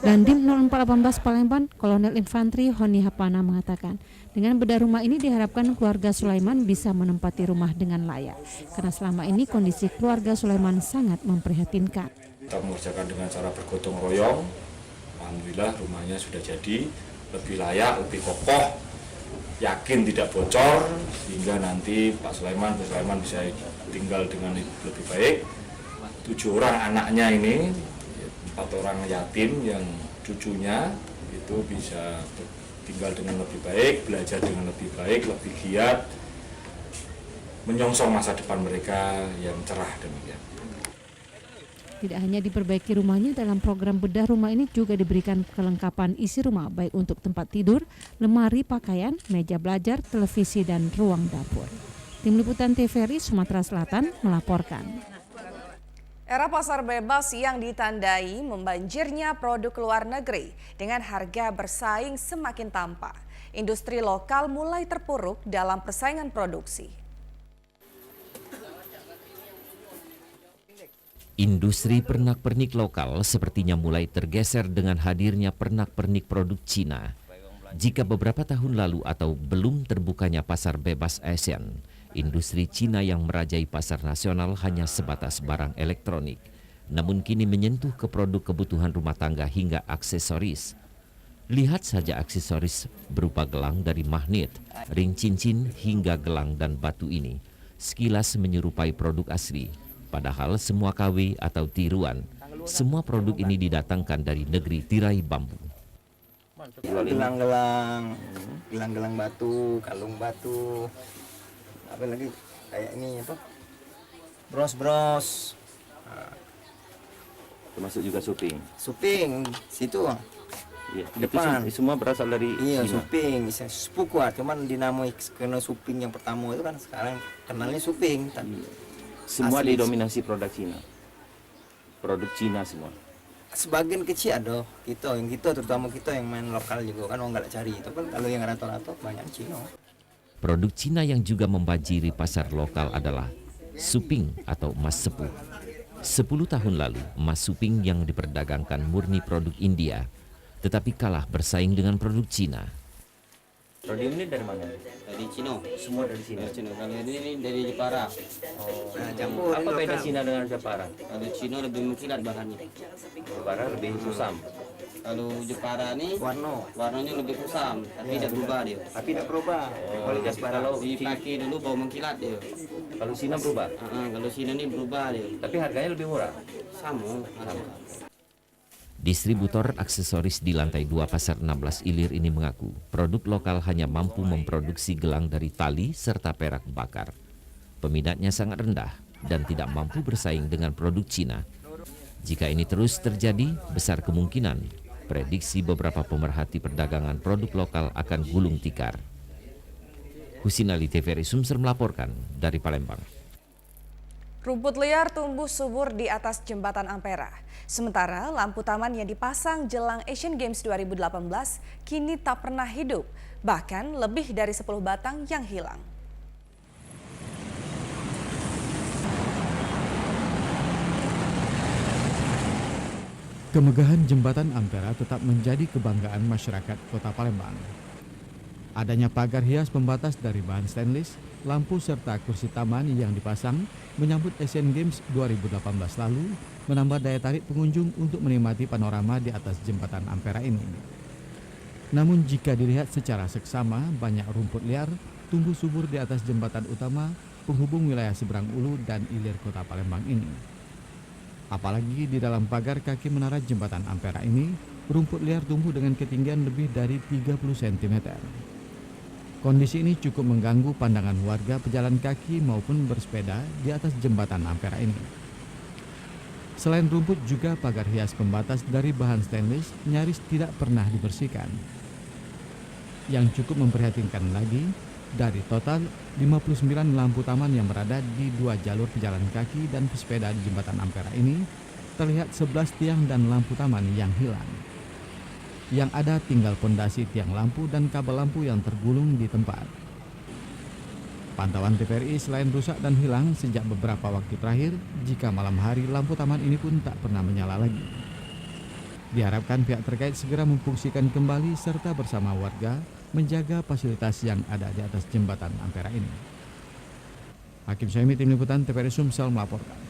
Dandim 0418 Palembang, Kolonel Infantri Honi Hapana mengatakan, dengan bedah rumah ini diharapkan keluarga Sulaiman bisa menempati rumah dengan layak, karena selama ini kondisi keluarga Sulaiman sangat memprihatinkan.
Kita mengerjakan dengan cara bergotong royong, alhamdulillah rumahnya sudah jadi, lebih layak, lebih kokoh, yakin tidak bocor, sehingga nanti Pak Sulaiman bisa tinggal dengan lebih baik. 7 orang anaknya ini, 4 orang yatim yang cucunya itu bisa tinggal dengan lebih baik, belajar dengan lebih baik, lebih giat, menyongsong masa depan mereka yang cerah demikian.
Tidak hanya diperbaiki rumahnya, dalam program bedah rumah ini juga diberikan kelengkapan isi rumah, baik untuk tempat tidur, lemari pakaian, meja belajar, televisi, dan ruang dapur. Tim Liputan TVRI Sumatera Selatan melaporkan.
Era pasar bebas yang ditandai membanjirnya produk luar negeri dengan harga bersaing semakin tampak. Industri lokal mulai terpuruk dalam persaingan produksi.
Industri pernak-pernik lokal sepertinya mulai tergeser dengan hadirnya pernak-pernik produk Cina. Jika beberapa tahun lalu atau belum terbukanya pasar bebas ASEAN, industri Cina yang merajai pasar nasional hanya sebatas barang elektronik. Namun kini menyentuh ke produk kebutuhan rumah tangga hingga aksesoris. Lihat saja aksesoris berupa gelang dari magnet, ring cincin hingga gelang dan batu ini. Sekilas menyerupai produk asli. Padahal semua KW atau tiruan. Semua produk ini didatangkan dari negeri tirai bambu.
Gelang-gelang batu, kalung batu, apa lagi kayak ini apa? Bros.
Termasuk juga suping.
Suping situ.
Iya,
depan.
itu semua berasal dari
Iya,
Cina.
suping, bisa sepuku cuman dinamo karena suping yang pertama itu kan sekarang kenalnya suping.
Semua
asli.
didominasi produk Cina. Produk Cina semua.
Sebagian kecil ada terutama kita yang main lokal juga kan orang nggak cari itu kan, kalau yang rata-rata banyak Cina.
Produk Cina yang juga membanjiri pasar lokal adalah suping atau emas sepuh. 10 tahun lalu, emas suping yang diperdagangkan murni produk India, tetapi kalah bersaing dengan produk Cina.
Rodium ini dari mana?
Dari Cina.
Semua dari Cina.
Kalau ini dari Jepara.
Campur. Apa beda Cina dengan Jepara?
Kalau Cina lebih mengkilat bahannya.
Jepara lebih kusam.
Kalau Jepara ini warnanya lebih kusam, tapi tidak berubah dia.
Tapi tidak berubah. Kualitas kalau
dipakai dulu bau mengkilat dia.
Kalau Cina berubah.
Kalau Cina ini berubah dia.
Tapi harganya lebih murah.
Sama.
Distributor aksesoris di lantai 2 Pasar 16 Ilir ini mengaku produk lokal hanya mampu memproduksi gelang dari tali serta perak bakar. Peminatnya sangat rendah dan tidak mampu bersaing dengan produk Cina. Jika ini terus terjadi, besar kemungkinan prediksi beberapa pemerhati perdagangan produk lokal akan gulung tikar. Husin Ali TVRI Sumsel melaporkan dari Palembang.
Rumput liar tumbuh subur di atas jembatan Ampera. Sementara lampu taman yang dipasang jelang Asian Games 2018 kini tak pernah hidup, bahkan lebih dari 10 batang yang hilang.
Kemegahan jembatan Ampera tetap menjadi kebanggaan masyarakat Kota Palembang. Adanya pagar hias pembatas dari bahan stainless, lampu serta kursi taman yang dipasang menyambut Asian Games 2018 lalu menambah daya tarik pengunjung untuk menikmati panorama di atas jembatan Ampera ini. Namun jika dilihat secara seksama, banyak rumput liar tumbuh subur di atas jembatan utama penghubung wilayah Seberang Ulu dan Ilir Kota Palembang ini. Apalagi di dalam pagar kaki menara jembatan Ampera ini, rumput liar tumbuh dengan ketinggian lebih dari 30 cm. Kondisi ini cukup mengganggu pandangan warga pejalan kaki maupun bersepeda di atas jembatan Ampera ini. Selain rumput juga pagar hias pembatas dari bahan stainless nyaris tidak pernah dibersihkan. Yang cukup memprihatinkan lagi, dari total 59 lampu taman yang berada di 2 jalur pejalan kaki dan pesepeda di jembatan Ampera ini, terlihat 11 tiang dan lampu taman yang hilang. Yang ada tinggal pondasi tiang lampu dan kabel lampu yang tergulung di tempat. Pantauan TVRI selain rusak dan hilang sejak beberapa waktu terakhir, jika malam hari lampu taman ini pun tak pernah menyala lagi. Diharapkan pihak terkait segera memfungsikan kembali serta bersama warga menjaga fasilitas yang ada di atas jembatan Ampera ini. Hakim Syahmi, Tim Liputan TVRI Sumsel melaporkan.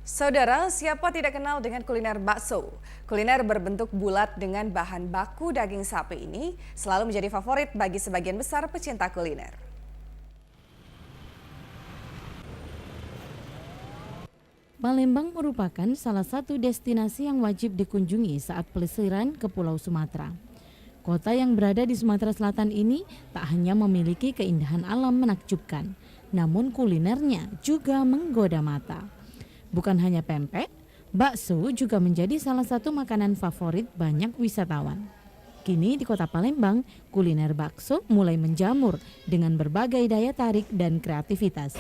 Saudara, siapa tidak kenal dengan kuliner bakso? Kuliner berbentuk bulat dengan bahan baku daging sapi ini selalu menjadi favorit bagi sebagian besar pecinta kuliner.
Palembang merupakan salah satu destinasi yang wajib dikunjungi saat pelesiran ke Pulau Sumatera. Kota yang berada di Sumatera Selatan ini tak hanya memiliki keindahan alam menakjubkan, namun kulinernya juga menggoda mata. Bukan hanya pempek, bakso juga menjadi salah satu makanan favorit banyak wisatawan. Kini di Kota Palembang, kuliner bakso mulai menjamur dengan berbagai daya tarik dan kreativitas.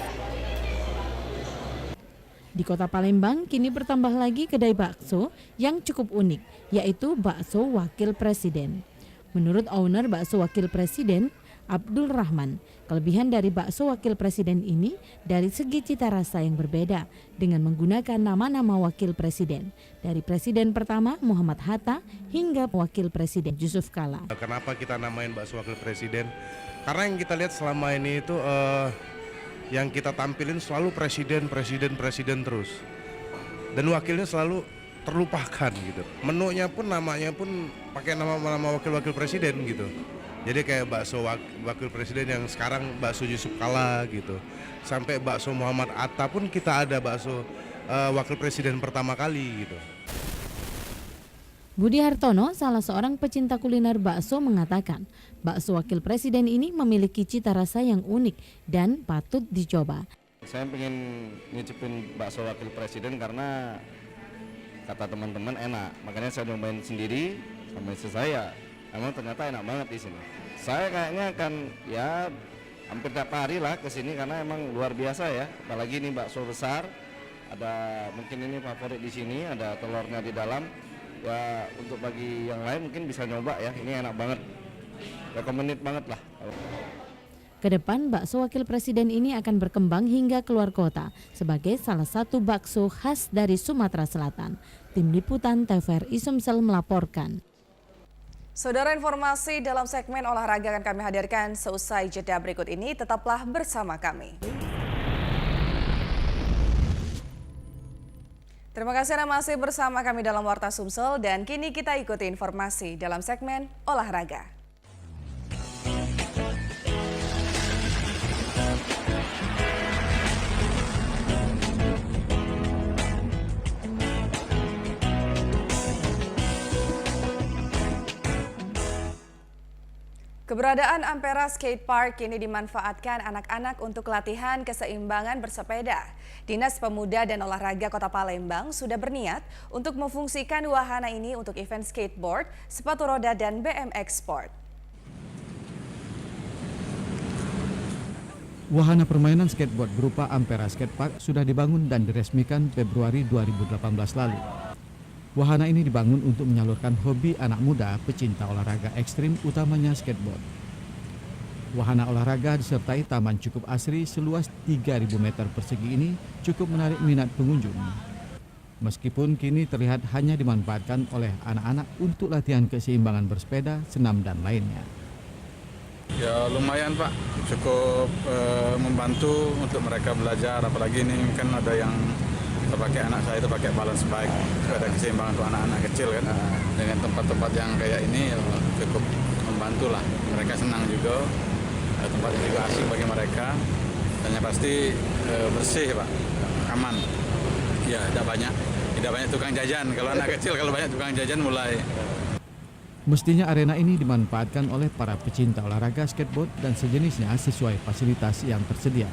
Di Kota Palembang kini bertambah lagi kedai bakso yang cukup unik, yaitu bakso Wakil Presiden. Menurut owner bakso Wakil Presiden, Abdul Rahman, kelebihan dari bakso Wakil Presiden ini dari segi cita rasa yang berbeda dengan menggunakan nama-nama Wakil Presiden. Dari Presiden pertama Muhammad Hatta hingga Wakil Presiden Yusuf Kala.
Kenapa kita namain bakso Wakil Presiden? Karena yang kita lihat selama ini itu yang kita tampilin selalu presiden terus. Dan wakilnya selalu terlupakan gitu. Menunya pun namanya pun pakai nama wakil-wakil presiden gitu. Jadi kayak bakso wakil presiden yang sekarang bakso Yusuf Kala gitu. Sampai bakso Muhammad Atta pun kita ada bakso wakil presiden pertama kali gitu.
Budi Hartono, salah seorang pecinta kuliner bakso, mengatakan bakso Wakil Presiden ini memiliki cita rasa yang unik dan patut dicoba.
Saya pengen nyicipin bakso Wakil Presiden karena kata teman-teman enak. Makanya saya nyobain sendiri sama istri saya. Emang ternyata enak banget di sini. Saya kayaknya akan ya hampir tiap hari lah ke sini karena emang luar biasa ya. Apalagi ini bakso besar. Ada mungkin ini favorit di sini, ada telurnya di dalam. Ya untuk bagi yang lain mungkin bisa nyoba ya. Ini enak banget. Recommended banget lah.
Kedepan, bakso wakil presiden ini akan berkembang hingga keluar kota sebagai salah satu bakso khas dari Sumatera Selatan. Tim Liputan TVRI Sumsel melaporkan.
Saudara, informasi dalam segmen olahraga akan kami hadirkan seusai jeda berikut ini. Tetaplah bersama kami. Terima kasih Anda masih bersama kami dalam Warta Sumsel dan kini kita ikuti informasi dalam segmen olahraga. Keberadaan Ampera Skate Park kini dimanfaatkan anak-anak untuk latihan keseimbangan bersepeda. Dinas Pemuda dan Olahraga Kota Palembang sudah berniat untuk memfungsikan wahana ini untuk event skateboard, sepatu roda, dan BMX Sport.
Wahana permainan skateboard berupa Ampera Skate Park sudah dibangun dan diresmikan Februari 2018 lalu. Wahana ini dibangun untuk menyalurkan hobi anak muda pecinta olahraga ekstrim, utamanya skateboard. Wahana olahraga disertai taman cukup asri seluas 3.000 meter persegi ini cukup menarik minat pengunjung. Meskipun kini terlihat hanya dimanfaatkan oleh anak-anak untuk latihan keseimbangan bersepeda, senam, dan lainnya.
Ya lumayan Pak, cukup membantu untuk mereka belajar, apalagi ini kan ada yang pakai anak saya itu pakai balance bike, ada keseimbangan untuk anak-anak kecil kan. Dengan tempat-tempat yang kayak ini cukup membantu lah, mereka senang juga, tempatnya juga asik bagi mereka, dan yang pasti bersih Pak, aman. Ya tidak banyak tukang jajan, kalau anak kecil kalau banyak tukang jajan mulai.
Mestinya arena ini dimanfaatkan oleh para pecinta olahraga skateboard dan sejenisnya sesuai fasilitas yang tersedia.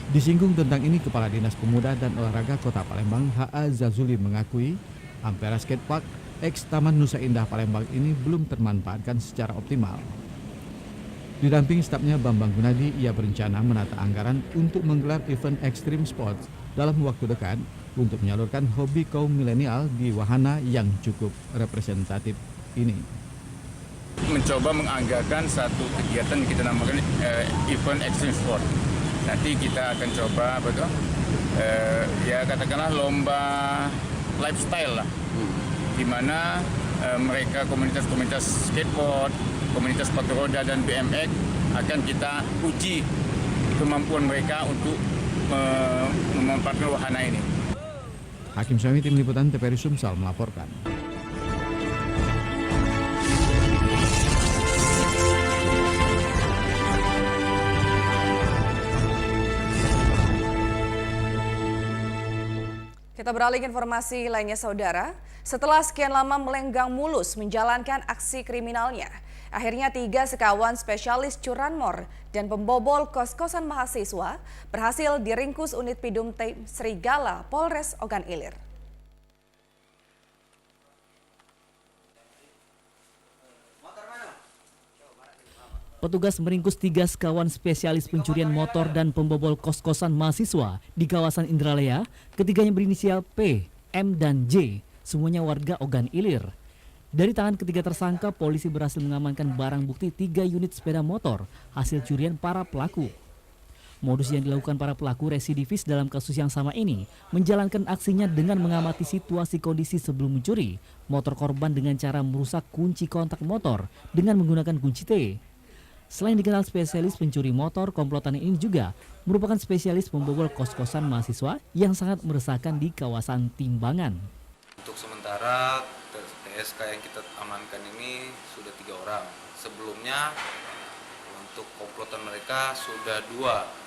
Disinggung tentang ini, Kepala Dinas Pemuda dan Olahraga Kota Palembang H.A. Zazuli mengakui Ampera Skate Park ex Taman Nusa Indah Palembang ini belum termanfaatkan secara optimal. Didampingi stafnya Bambang Gunadi, ia berencana menata anggaran untuk menggelar event ekstrim sports dalam waktu dekat untuk menyalurkan hobi kaum milenial di wahana yang cukup representatif ini.
Mencoba menganggarkan satu kegiatan yang kita namakan event extreme sport. Nanti kita akan coba ya katakanlah lomba lifestyle lah, di mana mereka komunitas skateboard, komunitas sepatu roda dan BMX akan kita uji kemampuan mereka untuk memanfaatkan wahana ini.
Hakim Syami, Tim Liputan TVRI Sumsel melaporkan.
Kita beralih ke informasi lainnya, Saudara. Setelah sekian lama melenggang mulus menjalankan aksi kriminalnya, akhirnya 3 sekawan spesialis curanmor dan pembobol kos-kosan mahasiswa berhasil diringkus unit Pidum Tim Serigala Polres Ogan Ilir.
Petugas meringkus 3 sekawan spesialis pencurian motor dan pembobol kos-kosan mahasiswa di kawasan Indralaya. Ketiganya berinisial P, M, dan J, semuanya warga Ogan Ilir. Dari tangan ketiga tersangka, polisi berhasil mengamankan barang bukti 3 unit sepeda motor hasil curian para pelaku. Modus yang dilakukan para pelaku residivis dalam kasus yang sama ini menjalankan aksinya dengan mengamati situasi kondisi sebelum mencuri motor korban dengan cara merusak kunci kontak motor dengan menggunakan kunci T. Selain dikenal spesialis pencuri motor, komplotan ini juga merupakan spesialis pembobol kos-kosan mahasiswa yang sangat meresahkan di kawasan Timbangan.
Untuk sementara TSK yang kita amankan ini sudah 3 orang. Sebelumnya untuk komplotan mereka sudah 2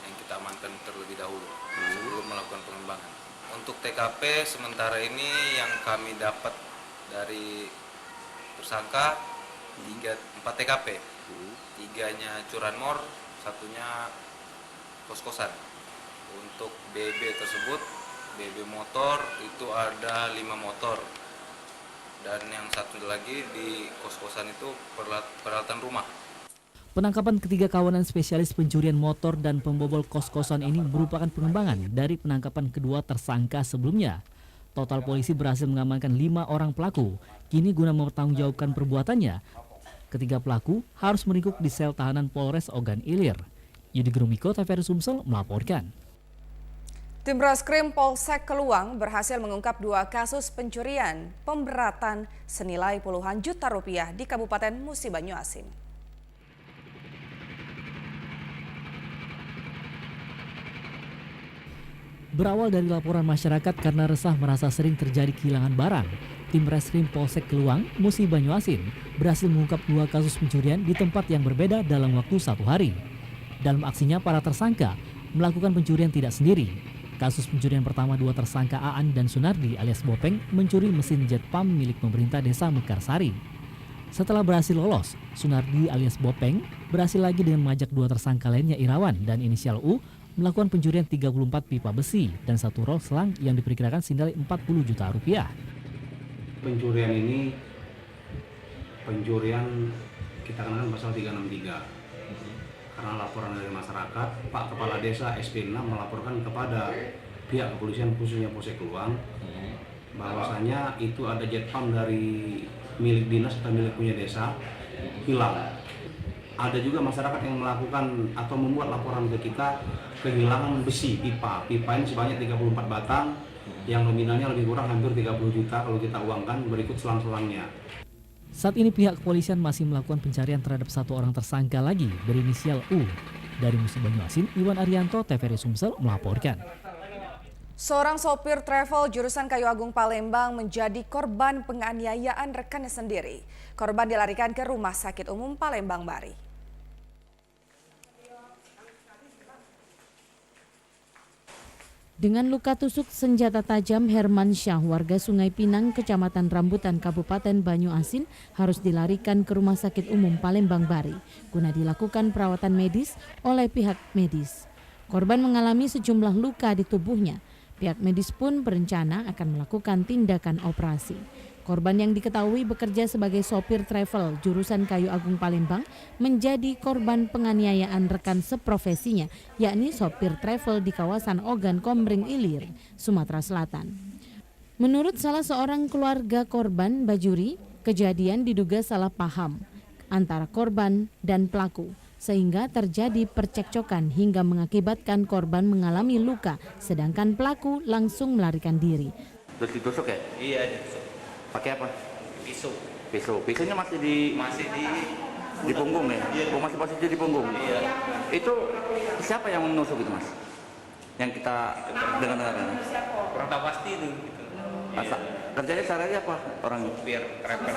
yang kita amankan terlebih dahulu sebelum melakukan pengembangan. Untuk TKP sementara ini yang kami dapat dari tersangka 4 TKP. 3-nya curanmor, 1-nya kos-kosan. Untuk BB tersebut, BB motor itu ada 5 motor. Dan yang satu lagi di kos-kosan itu peralatan rumah.
Penangkapan ketiga kawanan spesialis pencurian motor dan pembobol kos-kosan ini merupakan pengembangan dari penangkapan kedua tersangka sebelumnya. Total polisi berhasil mengamankan 5 orang pelaku. Kini guna mempertanggungjawabkan perbuatannya, Ketiga pelaku harus meringkuk di sel tahanan Polres Ogan Ilir. Yudi Grumiko, TVRI Sumsel melaporkan.
Tim Reskrim Polsek Keluang berhasil mengungkap 2 kasus pencurian pemberatan senilai puluhan juta rupiah di Kabupaten Musi Banyuasin.
Berawal dari laporan masyarakat karena resah merasa sering terjadi kehilangan barang, tim Reskrim Polsek Keluang, Musi Banyuasin berhasil mengungkap 2 kasus pencurian di tempat yang berbeda dalam waktu 1 hari. Dalam aksinya, para tersangka melakukan pencurian tidak sendiri. Kasus pencurian pertama 2 tersangka Aan dan Sunardi alias Bopeng mencuri mesin jet pump milik pemerintah desa Mekarsari. Setelah berhasil lolos, Sunardi alias Bopeng berhasil lagi dengan mengajak 2 tersangka lainnya Irawan dan inisial U melakukan pencurian 34 pipa besi dan 1 rol selang yang diperkirakan senilai 40 juta rupiah.
Pencurian ini kita kenakan pasal 363. Karena laporan dari masyarakat, Pak Kepala Desa SP6 melaporkan kepada pihak kepolisian khususnya Polsek Keluang bahwasanya itu ada jet pump dari milik dinas atau milik punya desa hilang. Ada juga masyarakat yang melakukan atau membuat laporan ke kita kehilangan besi pipa. Pipa ini sebanyak 34 batang yang nominalnya lebih kurang hampir 30 juta kalau kita uangkan, berikut selang-selangnya.
Saat ini pihak kepolisian masih melakukan pencarian terhadap 1 orang tersangka lagi berinisial U. Dari Musi Banyuasin, Iwan Arianto, TVRI Sumsel melaporkan.
Seorang sopir travel jurusan Kayu Agung Palembang menjadi korban penganiayaan rekannya sendiri. Korban dilarikan ke Rumah Sakit Umum Palembang Bari.
Dengan luka tusuk senjata tajam, Herman Syah, warga Sungai Pinang, Kecamatan Rambutan, Kabupaten Banyuasin, harus dilarikan ke Rumah Sakit Umum Palembang Bari guna dilakukan perawatan medis oleh pihak medis. Korban mengalami sejumlah luka di tubuhnya. Pihak medis pun berencana akan melakukan tindakan operasi. Korban yang diketahui bekerja sebagai sopir travel jurusan Kayu Agung Palembang menjadi korban penganiayaan rekan seprofesinya, yakni sopir travel di kawasan Ogan Komering Ilir, Sumatera Selatan. Menurut salah seorang keluarga korban, Bajuri, kejadian diduga salah paham antara korban dan pelaku, sehingga terjadi percekcokan hingga mengakibatkan korban mengalami luka, sedangkan pelaku langsung melarikan diri.
Terus ditusuk ya? Iya, ditusuk. Pakai apa? Pisau. Pisau. Pisaunya masih di punggung ya? Iya. Oh, masih posisi di punggung. Iya. Itu siapa yang menusuk itu, Mas? Yang kita dengar-dengar. Kurang tahu pasti itu. Gitu. Iya. Kerjanya sehari apa orang? Supir travel.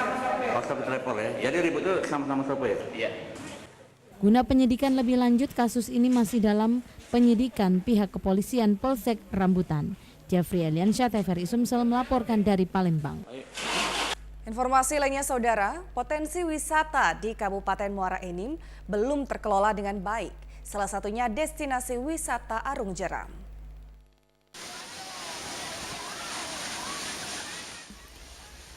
Oh, supir travel ya. Jadi ribut itu sama-sama sopir. Iya.
Guna penyidikan lebih lanjut, kasus ini masih dalam penyidikan pihak kepolisian Polsek Rambutan. Jeffrey Eliansyah, TVRI Sumsel melaporkan dari Palembang.
Informasi lainnya, saudara, potensi wisata di Kabupaten Muara Enim belum terkelola dengan baik. Salah satunya destinasi wisata Arung Jeram.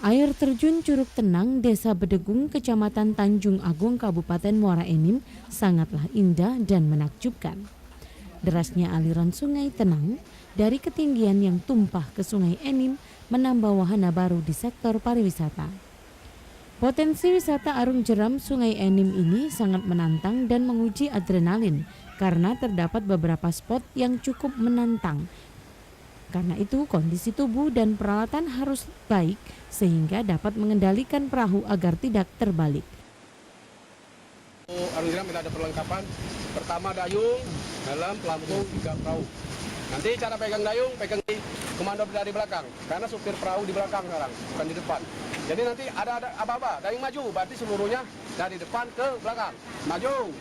Air terjun Curug Tenang, Desa Bedegung, Kecamatan Tanjung Agung, Kabupaten Muara Enim sangatlah indah dan menakjubkan. Derasnya aliran sungai Tenang dari ketinggian yang tumpah ke Sungai Enim menambah wahana baru di sektor pariwisata. Potensi wisata Arung Jeram Sungai Enim ini sangat menantang dan menguji adrenalin karena terdapat beberapa spot yang cukup menantang. Karena itu kondisi tubuh dan peralatan harus baik sehingga dapat mengendalikan perahu agar tidak terbalik.
Arung Jeram kita ada perlengkapan, pertama dayung, helm, pelampung, 3 perahu. Nanti cara pegang dayung, pegang di komando dari belakang, karena supir perahu di belakang sekarang, bukan di depan. Jadi nanti ada apa-apa, dayung maju, berarti seluruhnya dari depan ke belakang, maju.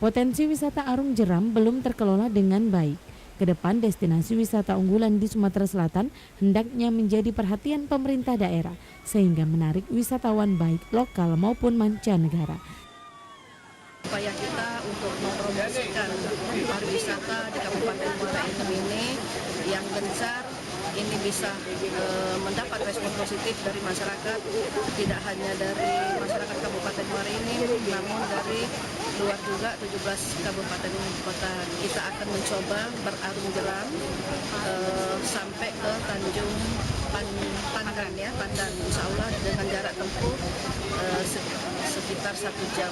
Potensi wisata Arung Jeram belum terkelola dengan baik. Kedepan destinasi wisata unggulan di Sumatera Selatan hendaknya menjadi perhatian pemerintah daerah, sehingga menarik wisatawan baik lokal maupun mancanegara.
Upaya kita untuk mempromosikan pariwisata di Kabupaten Muara Enim ini yang gencar, ini bisa mendapat respon positif dari masyarakat, tidak hanya dari masyarakat Kabupaten Muara Enim, namun dari luar juga 17 kabupaten kota. Kita akan mencoba berarung jeram sampai ke Tanjung Pandan ya, Pandan, insya Allah dengan jarak tempuh sekitar 1 jam.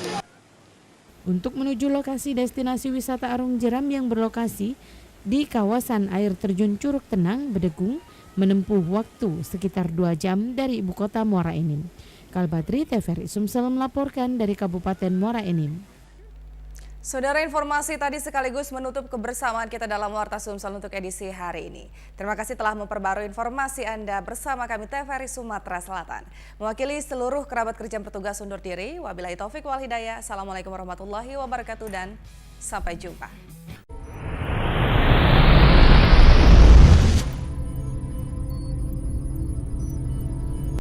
Untuk menuju lokasi destinasi wisata Arung Jeram yang berlokasi di kawasan air terjun Curug Tenang, Bedegung, menempuh waktu sekitar 2 jam dari ibu kota Muara Enim. Kalbatri TVRI Sumsel melaporkan dari Kabupaten Muara Enim.
Saudara, informasi tadi sekaligus menutup kebersamaan kita dalam Warta Sumsel untuk edisi hari ini. Terima kasih telah memperbarui informasi Anda bersama kami TVRI Sumatera Selatan. Mewakili seluruh kerabat kerja petugas undur diri, wabillahi taufik wal hidayah. Assalamualaikum warahmatullahi wabarakatuh dan sampai jumpa.